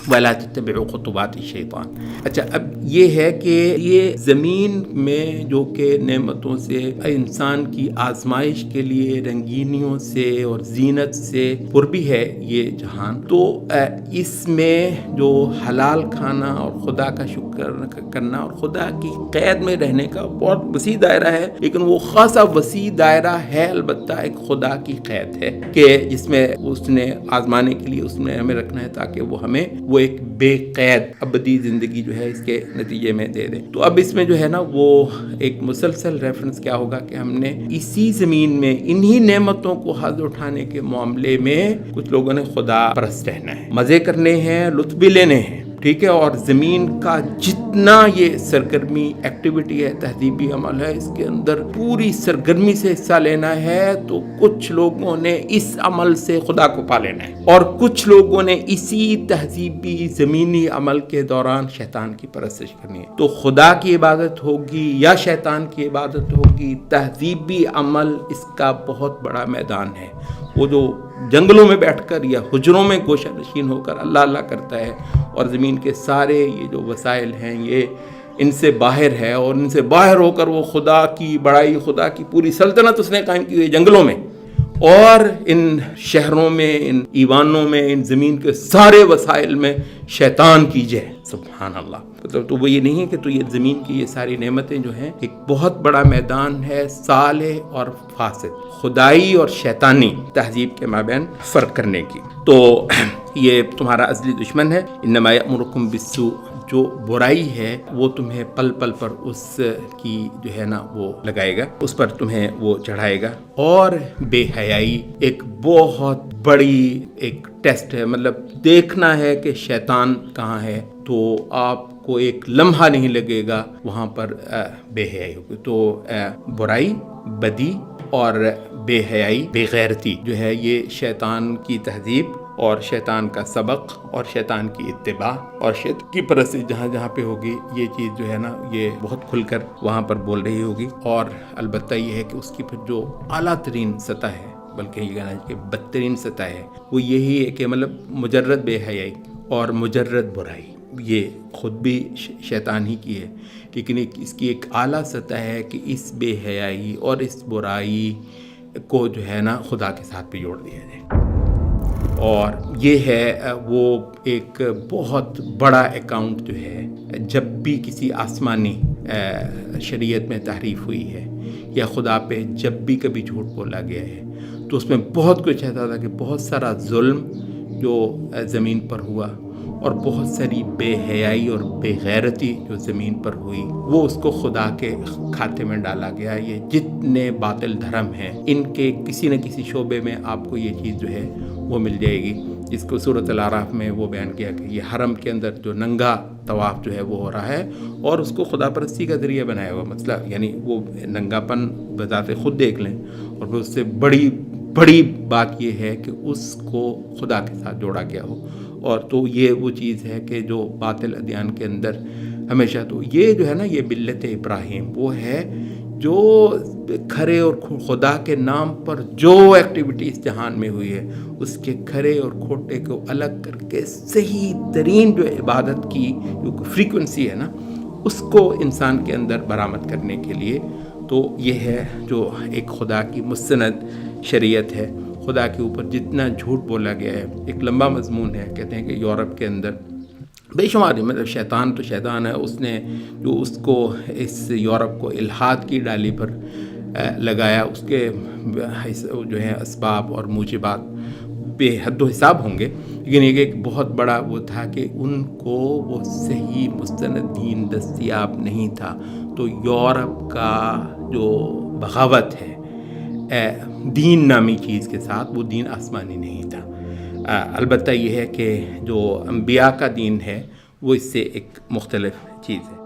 وَلَا تَتَّبِعُوا خُطُوَاتِ الشَّيْطَانِ۔ اچھا، اب یہ ہے کہ یہ زمین میں جو کہ نعمتوں سے انسان کی آزمائش کے لیے رنگینیوں سے اور زینت سے پر بھی ہے یہ جہان، تو اس میں جو حلال کھانا اور خدا کا شکر کرنا اور خدا کی قید میں رہنے کا بہت وسیع دائرہ ہے، لیکن وہ خاصا وسیع دائرہ ہے البتہ ایک خدا کی قید ہے کہ جس میں اس نے آزمانے کے لیے اس نے ہمیں رکھنا ہے تاکہ وہ ہمیں وہ ایک بے قید ابدی زندگی جو ہے اس کے نتیجے میں دے دے۔ تو اب اس میں جو ہے نا وہ ایک مسلسل ریفرنس کیا ہوگا کہ ہم نے اسی زمین میں انہی نعمتوں کو حاصل اٹھانے کے معاملے میں کچھ لوگوں نے خدا پرست رہنا ہے، مزے کرنے ہیں، لطف بھی لینے ہیں، ٹھیک ہے، اور زمین کا جتنا یہ سرگرمی ایکٹیویٹی ہے، تہذیبی عمل ہے، اس کے اندر پوری سرگرمی سے حصہ لینا ہے، تو کچھ لوگوں نے اس عمل سے خدا کو پا لینا ہے، اور کچھ لوگوں نے اسی تہذیبی زمینی عمل کے دوران شیطان کی پرستش کرنی ہے۔ تو خدا کی عبادت ہوگی یا شیطان کی عبادت ہوگی، تہذیبی عمل اس کا بہت بڑا میدان ہے۔ وہ جو جنگلوں میں بیٹھ کر یا حجروں میں گوشہ نشین ہو کر اللہ اللہ کرتا ہے اور زمین کے سارے یہ جو وسائل ہیں یہ ان سے باہر ہے، اور ان سے باہر ہو کر وہ خدا کی بڑائی، خدا کی پوری سلطنت اس نے قائم کی ہوئی جنگلوں میں، اور ان شہروں میں، ان ایوانوں میں، ان زمین کے سارے وسائل میں شیطان کی جے، سبحان اللہ۔ مطلب تو وہ یہ نہیں ہے کہ تو یہ زمین کی یہ ساری نعمتیں جو ہیں ایک بہت بڑا میدان ہے صالح اور فاسد، خدائی اور شیطانی تہذیب کے مابین فرق کرنے کی۔ تو یہ تمہارا ازلی دشمن ہے، انما یأمرکم بالسوء، جو برائی ہے وہ تمہیں پل پل پر اس کی جو ہے نا وہ لگائے گا، اس پر تمہیں وہ چڑھائے گا، اور بے حیائی ایک بہت بڑی ایک ٹیسٹ ہے، مطلب دیکھنا ہے کہ شیطان کہاں ہے، تو آپ کو ایک لمحہ نہیں لگے گا وہاں پر بے حیائی ہوگی۔ تو برائی، بدی اور بے حیائی، بے غیرتی جو ہے یہ شیطان کی تہذیب اور شیطان کا سبق اور شیطان کی اتباع اور شیطان کی پرستی جہاں جہاں پہ ہوگی، یہ چیز جو ہے نا یہ بہت کھل کر وہاں پر بول رہی ہوگی۔ اور البتہ یہ ہے کہ اس کی پھر جو اعلیٰ ترین سطح ہے، بلکہ یہ کہنا ہے کہ بدترین سطح ہے، وہ یہی ہے کہ مطلب مجرد بے حیائی اور مجرد برائی یہ خود بھی شیطان ہی کی ہے، لیکن اس کی ایک اعلیٰ سطح ہے کہ اس بے حیائی اور اس برائی کو جو ہے نا خدا کے ساتھ بھی جوڑ دیا جائے، اور یہ ہے وہ ایک بہت بڑا اکاؤنٹ جو ہے جب بھی کسی آسمانی شریعت میں تحریف ہوئی ہے یا خدا پہ جب بھی کبھی جھوٹ بولا گیا ہے، تو اس میں بہت کچھ ایسا تھا کہ بہت سارا ظلم جو زمین پر ہوا اور بہت ساری بے حیائی اور بے غیرتی جو زمین پر ہوئی، وہ اس کو خدا کے کھاتے میں ڈالا گیا۔ یہ جتنے باطل دھرم ہیں ان کے کسی نہ کسی شعبے میں آپ کو یہ چیز جو ہے وہ مل جائے گی، جس کو سورۃ الاعراف میں وہ بیان کیا کہ یہ حرم کے اندر جو ننگا طواف جو ہے وہ ہو رہا ہے، اور اس کو خدا پرستی کا ذریعہ بنایا ہوا مسئلہ، یعنی وہ ننگا پن بذات خود دیکھ لیں، اور پھر اس سے بڑی بات یہ ہے کہ اس کو خدا کے ساتھ جوڑا گیا ہو، اور تو یہ وہ چیز ہے کہ جو باطل ادیان کے اندر ہمیشہ، تو یہ جو ہے نا یہ ملت ابراہیم وہ ہے جو کھرے اور خدا کے نام پر جو ایکٹیویٹی اس جہان میں ہوئی ہے، اس کے کھرے اور کھوٹے کو الگ کر کے صحیح ترین جو عبادت کی جو فریکوینسی ہے نا اس کو انسان کے اندر برآمد کرنے کے لیے، تو یہ ہے جو ایک خدا کی مستند شریعت ہے۔ خدا کے اوپر جتنا جھوٹ بولا گیا ہے، ایک لمبا مضمون ہے، کہتے ہیں کہ یورپ کے اندر بے شمار، مطلب شیطان تو شیطان ہے، اس نے جو اس کو اس یورپ کو الحاد کی ڈالی پر لگایا، اس کے جو ہے اسباب اور موجبات بے حد و حساب ہوں گے، لیکن ایک بہت بڑا وہ تھا کہ ان کو وہ صحیح مستند دین دستیاب نہیں تھا، تو یورپ کا جو بغاوت ہے دین نامی چیز کے ساتھ، وہ دین آسمانی نہیں تھا۔ البتہ یہ ہے کہ جو انبیاء کا دین ہے وہ اس سے ایک مختلف چیز ہے۔